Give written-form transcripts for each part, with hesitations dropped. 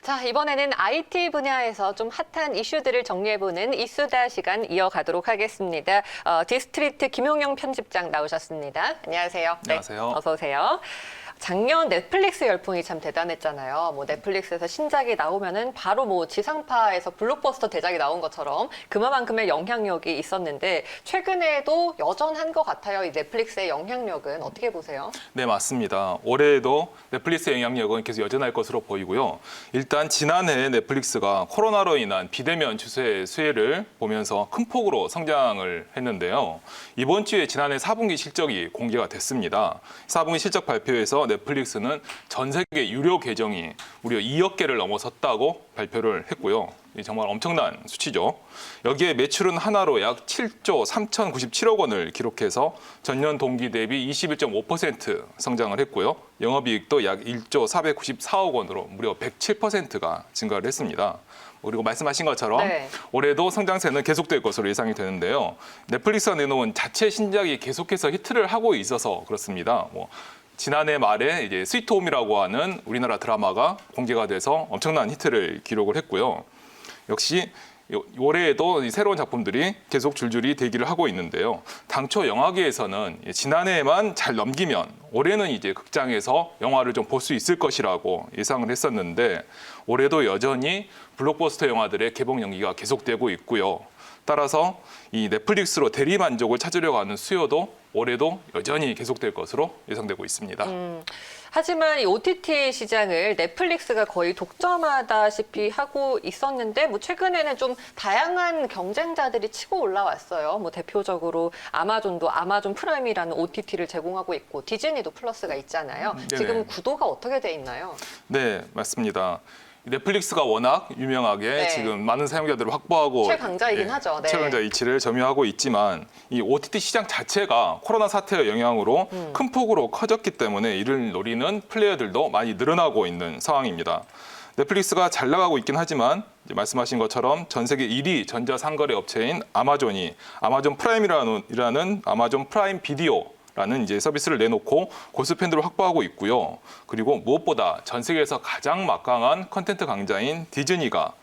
자, 이번에는 IT 분야에서 좀 핫한 이슈들을 정리해보는 이수다 시간 이어가도록 하겠습니다. 디스트리트 김용영 편집장 나오셨습니다. 안녕하세요. 안녕하세요. 네, 어서 오세요. 작년 넷플릭스 열풍이 참 대단했잖아요. 뭐 넷플릭스에서 신작이 나오면은 바로 뭐 지상파에서 블록버스터 대작이 나온 것처럼 그만큼의 영향력이 있었는데 최근에도 여전한 것 같아요. 이 넷플릭스의 영향력은 어떻게 보세요? 네, 맞습니다. 올해에도 넷플릭스의 영향력은 계속 여전할 것으로 보이고요. 일단 지난해 넷플릭스가 코로나로 인한 비대면 주최 수혜를 보면서 큰 폭으로 성장을 했는데요. 이번 주에 지난해 4분기 실적이 공개가 됐습니다. 4분기 실적 발표에서 넷플릭스는 전 세계 유료 계정이 무려 2억 개를 넘어섰다고 발표를 했고요. 정말 엄청난 수치죠. 여기에 매출은 하나로 약 7조 3,097억 원을 기록해서 전년 동기 대비 21.5% 성장을 했고요. 영업이익도 약 1조 494억 원으로 무려 107%가 증가를 했습니다. 그리고 말씀하신 것처럼 네. 올해도 성장세는 계속될 것으로 예상이 되는데요. 넷플릭스가 내놓은 자체 신작이 계속해서 히트를 하고 있어서 그렇습니다. 지난해 말에 이제 스위트홈이라고 하는 우리나라 드라마가 공개가 돼서 엄청난 히트를 기록을 했고요. 역시 올해에도 새로운 작품들이 계속 줄줄이 대기를 하고 있는데요. 당초 영화계에서는 지난해에만 잘 넘기면 올해는 이제 극장에서 영화를 좀 볼 수 있을 것이라고 예상을 했었는데 올해도 여전히 블록버스터 영화들의 개봉 연기가 계속되고 있고요. 따라서 이 넷플릭스로 대리 만족을 찾으려고 하는 수요도 올해도 여전히 계속될 것으로 예상되고 있습니다. 하지만 이 OTT 시장을 넷플릭스가 거의 독점하다시피 하고 있었는데 뭐 최근에는 좀 다양한 경쟁자들이 치고 올라왔어요. 뭐 대표적으로 아마존도 아마존 프라임이라는 OTT를 제공하고 있고 디즈니도 플러스가 있잖아요. 네네. 지금 구도가 어떻게 돼 있나요? 네, 맞습니다. 넷플릭스가 워낙 유명하게 네. 지금 많은 사용자들을 확보하고 최강자이긴 하죠. 네. 최강자 위치를 점유하고 있지만 이 OTT 시장 자체가 코로나 사태의 영향으로 큰 폭으로 커졌기 때문에 이를 노리는 플레이어들도 많이 늘어나고 있는 상황입니다. 넷플릭스가 잘 나가고 있긴 하지만 이제 말씀하신 것처럼 전 세계 1위 전자상거래 업체인 아마존이 아마존 프라임이라는 아마존 프라임 비디오라는 이제 서비스를 내놓고 고수 팬들을 확보하고 있고요. 그리고 무엇보다 전 세계에서 가장 막강한 컨텐츠 강자인 디즈니가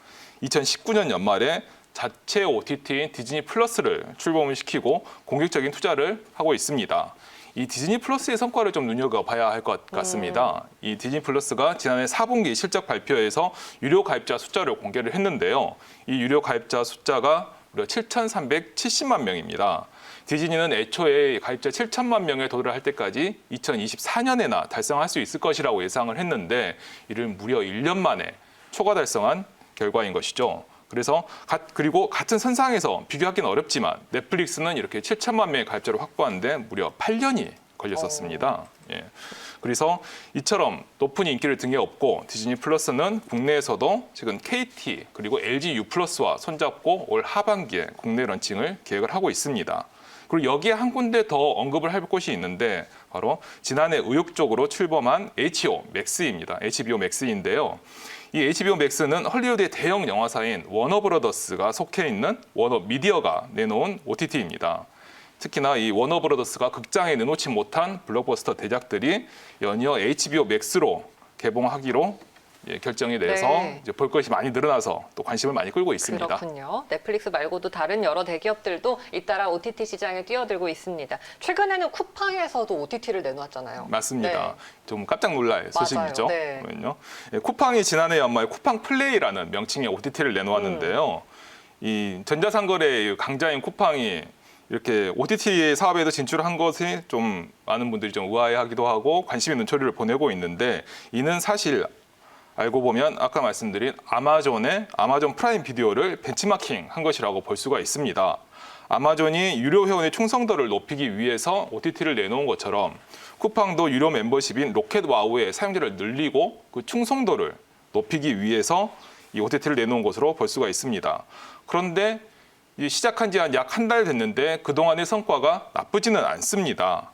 2019년 연말에 자체 OTT인 디즈니 플러스를 출범을 시키고 공격적인 투자를 하고 있습니다. 이 디즈니 플러스의 성과를 좀 눈여겨봐야 할 것 같습니다. 이 디즈니 플러스가 지난해 4분기 실적 발표에서 유료 가입자 숫자를 공개를 했는데요. 이 유료 가입자 숫자가 무려 7,370만 명입니다. 디즈니는 애초에 가입자 7천만 명에 도달할 때까지 2024년에나 달성할 수 있을 것이라고 예상을 했는데 이를 무려 1년 만에 초과 달성한 결과인 것이죠. 그리고 같은 선상에서 비교하기는 어렵지만 넷플릭스는 이렇게 7천만 명의 가입자를 확보하는데 무려 8년이 걸렸었습니다. 예. 그래서 이처럼 높은 인기를 등에 업고 디즈니 플러스는 국내에서도 지금 KT 그리고 LG U 플러스와 손잡고 올 하반기에 국내 런칭을 계획을 하고 있습니다. 그리고 여기에 한 군데 더 언급을 할 곳이 있는데 바로 지난해 의욕적으로 출범한 HBO 맥스입니다. HBO 맥스인데요. 이 HBO 맥스는 헐리우드의 대형 영화사인 워너브러더스가 속해 있는 워너미디어가 내놓은 OTT입니다. 특히나 이 워너브러더스가 극장에 내놓지 못한 블록버스터 대작들이 연이어 HBO 맥스로 개봉하기로 결정이 돼서 네. 이제 볼 것이 많이 늘어나서 또 관심을 많이 끌고 있습니다. 그렇군요. 넷플릭스 말고도 다른 여러 대기업들도 잇따라 OTT 시장에 뛰어들고 있습니다. 최근에는 쿠팡에서도 OTT를 내놓았잖아요. 맞습니다. 네. 좀 깜짝 놀랄 소식이죠. 네. 쿠팡이 지난해 연말 쿠팡 플레이라는 명칭의 OTT를 내놓았는데요. 이 전자상거래의 강자인 쿠팡이 이렇게 OTT 사업에도 진출한 것이 좀 많은 분들이 좀 의아해하기도 하고 관심 있는 초리를 보내고 있는데 이는 사실 알고 보면 아까 말씀드린 아마존의 아마존 프라임 비디오를 벤치마킹 한 것이라고 볼 수가 있습니다. 아마존이 유료 회원의 충성도를 높이기 위해서 OTT를 내놓은 것처럼 쿠팡도 유료 멤버십인 로켓와우의 사용자를 늘리고 그 충성도를 높이기 위해서 이 OTT를 내놓은 것으로 볼 수가 있습니다. 그런데 시작한 지 약 한 달 됐는데 그동안의 성과가 나쁘지는 않습니다.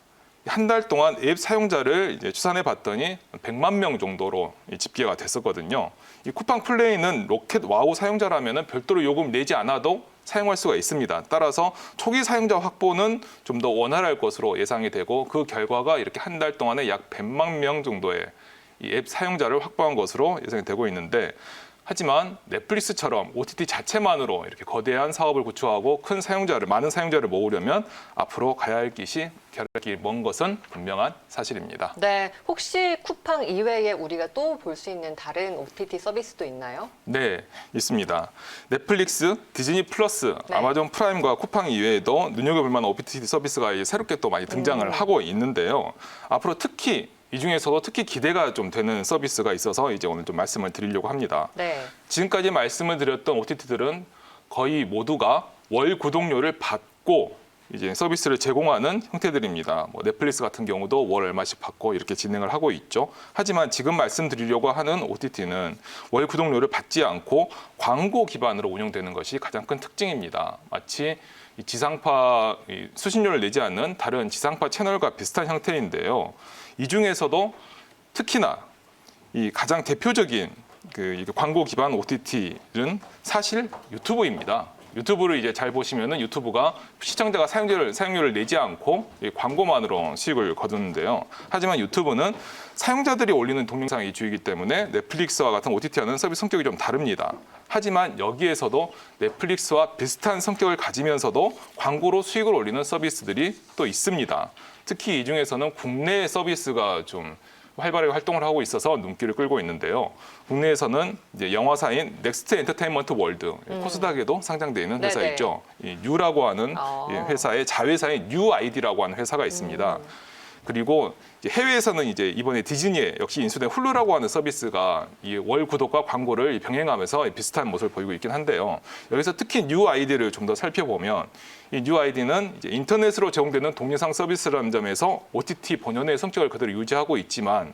한 달 동안 앱 사용자를 이제 추산해 봤더니 100만 명 정도로 집계가 됐었거든요. 이 쿠팡 플레이는 로켓 와우 사용자라면 별도로 요금 내지 않아도 사용할 수가 있습니다. 따라서 초기 사용자 확보는 좀 더 원활할 것으로 예상이 되고 그 결과가 이렇게 한 달 동안에 약 100만 명 정도의 이 앱 사용자를 확보한 것으로 예상이 되고 있는데 하지만 넷플릭스처럼 OTT 자체만으로 이렇게 거대한 사업을 구축하고 많은 사용자를 모으려면 앞으로 가야 할 길이 먼 것은 분명한 사실입니다. 네, 혹시 쿠팡 이외에 우리가 또 볼 수 있는 다른 OTT 서비스도 있나요? 네, 있습니다. 넷플릭스, 디즈니 플러스, 네. 아마존 프라임과 쿠팡 이외에도 눈여겨볼 만한 OTT 서비스가 이제 새롭게 또 많이 등장을 하고 있는데요. 앞으로 이 중에서도 특히 기대가 좀 되는 서비스가 있어서 이제 오늘 좀 말씀을 드리려고 합니다. 네. 지금까지 말씀을 드렸던 OTT들은 거의 모두가 월 구독료를 받고 이제 서비스를 제공하는 형태들입니다. 뭐 넷플릭스 같은 경우도 월 얼마씩 받고 이렇게 진행을 하고 있죠. 하지만 지금 말씀드리려고 하는 OTT는 월 구독료를 받지 않고 광고 기반으로 운영되는 것이 가장 큰 특징입니다. 마치 이 지상파 수신료를 내지 않는 다른 지상파 채널과 비슷한 형태인데요. 이 중에서도 특히나 이 가장 대표적인 이 광고 기반 OTT는 사실 유튜브입니다. 유튜브를 이제 잘 보시면은 유튜브가 시청자가 사용료를 내지 않고 광고만으로 수익을 거두는데요. 하지만 유튜브는 사용자들이 올리는 동영상이 주이기 때문에 넷플릭스와 같은 OTT와는 서비스 성격이 좀 다릅니다. 하지만 여기에서도 넷플릭스와 비슷한 성격을 가지면서도 광고로 수익을 올리는 서비스들이 또 있습니다. 특히 이 중에서는 국내 서비스가 좀 활발하게 활동을 하고 있어서 눈길을 끌고 있는데요. 국내에서는 이제 영화사인 넥스트 엔터테인먼트 월드, 코스닥에도 상장되어 있는 회사 네네. 있죠. 이 뉴라고 하는 이 회사의 자회사인 뉴아이디라고 하는 회사가 있습니다. 그리고 이제 해외에서는 이제 이번에 디즈니에 역시 인수된 훌루라고 하는 서비스가 이 월 구독과 광고를 병행하면서 비슷한 모습을 보이고 있긴 한데요. 여기서 특히 뉴아이디를 좀 더 살펴보면 이 뉴아이디는 이제 인터넷으로 제공되는 동영상 서비스라는 점에서 OTT 본연의 성격을 그대로 유지하고 있지만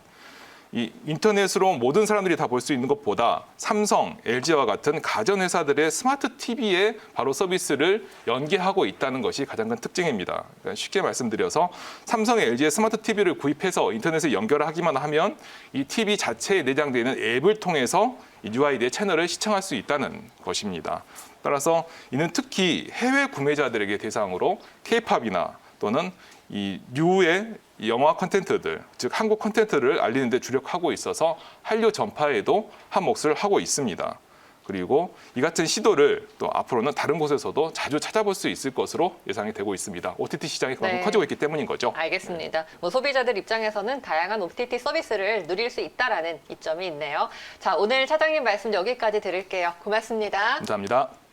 이 인터넷으로 모든 사람들이 다 볼 수 있는 것보다 삼성, LG와 같은 가전 회사들의 스마트 TV에 바로 서비스를 연계하고 있다는 것이 가장 큰 특징입니다. 그러니까 쉽게 말씀드려서 삼성의 LG의 스마트 TV를 구입해서 인터넷에 연결하기만 하면 이 TV 자체에 내장되어 있는 앱을 통해서 이 UID의 채널을 시청할 수 있다는 것입니다. 따라서 이는 특히 해외 구매자들에게 대상으로 K-팝이나 또는 이 뉴의 영화 콘텐츠들, 즉 한국 콘텐츠를 알리는 데 주력하고 있어서 한류 전파에도 한 몫을 하고 있습니다. 그리고 이 같은 시도를 또 앞으로는 다른 곳에서도 자주 찾아볼 수 있을 것으로 예상이 되고 있습니다. OTT 시장이 그만큼 네. 커지고 있기 때문인 거죠. 알겠습니다. 뭐 소비자들 입장에서는 다양한 OTT 서비스를 누릴 수 있다라는 이점이 있네요. 자, 오늘 차장님 말씀 여기까지 들을게요. 고맙습니다. 감사합니다.